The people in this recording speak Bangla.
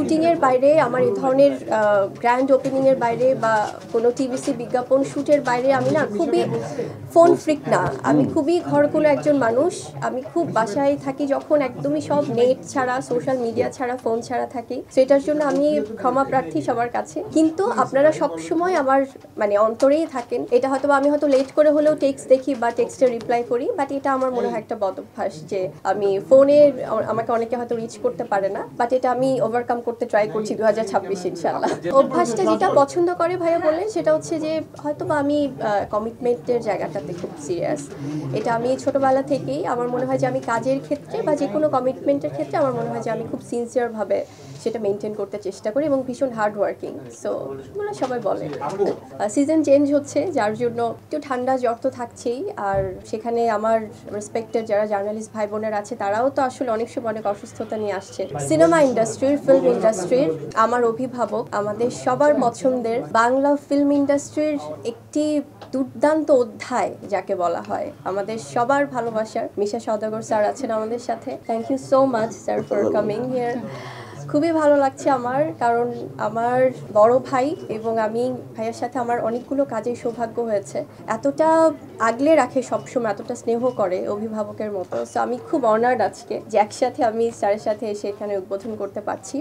শুটিংয়ের বাইরে আমার এই ধরনের গ্র্যান্ড ওপেনিংয়ের বাইরে বা কোনো টিভিসি বিজ্ঞাপন শ্যুটের বাইরে আমি না খুবই ফোন ফ্রিক না, আমি খুবই ঘরকুলো একজন মানুষ। আমি খুব বাসায় থাকি যখন একদমই সব নেট ছাড়া, সোশ্যাল মিডিয়া ছাড়া, ফোন ছাড়া থাকি। সেটার জন্য আমি ক্ষমা প্রার্থী সবার কাছে। কিন্তু আপনারা সবসময় আমার মানে অন্তরেই থাকেন। এটা হয়তো আমি হয়তো লেট করে হলেও টেক্সট দেখি বা টেক্সটে রিপ্লাই করি, বাট এটা আমার মনে হয় একটা বদ অভ্যাস যে আমি ফোনে আমাকে অনেকে হয়তো রিচ করতে পারে না, বাট এটা আমি ওভারকাম করতে ট্রাই করছি 2026 ইনশাআল্লাহ। অভ্যাসটা যেটা পছন্দ করে ভাইয়া বললেন সেটা হচ্ছে যে হয়তো বা আমি কমিটমেন্টের জায়গাটাতে খুব সিরিয়াস। এটা আমি ছোটবেলা থেকেই আমার মনে হয় যে আমি কাজের ক্ষেত্রে বা যে কোনো কমিটমেন্টের ক্ষেত্রে আমার মনে হয় যে আমি খুব সিনসিয়ারভাবে সেটা মেনটেন করতে চেষ্টা করি এবং ভীষণ হার্ড ওয়ার্কিং। সো এগুলো সবাই বলে। সিজন চেঞ্জ হচ্ছে যার জন্য একটু ঠান্ডা জ্বর তো থাকছেই, আর সেখানে আমার রেসপেক্টেড যারা জার্নালিস্ট ভাই বোনের আছে তারাও তো আসলে অনেক সময় অনেক অসুস্থতা নিয়ে আসছে। সিনেমা ইন্ডাস্ট্রির, ফিল্ম ইন্ডাস্ট্রির আমার অভিভাবক, আমাদের সবার পছন্দের বাংলা ফিল্ম ইন্ডাস্ট্রির একটি দুর্দান্ত অধ্যায় যাকে বলা হয়, আমাদের সবার ভালোবাসার মিশা সওদাগর স্যার আছেন আমাদের সাথে। Thank you so much sir for coming here. খুবই ভালো লাগছে আমার, কারণ আমার বড় ভাই এবং আমি ভাইয়ের সাথে আমার অনেকগুলো কাজের সৌভাগ্য হয়েছে। এতটা আগলে রাখে সবসময়, এতটা স্নেহ করে অভিভাবকের মতো। সো আমি খুব অনার্ড আজকে যে একসাথে আমি স্যারের সাথে এসে এখানে উদ্বোধন করতে পারছি।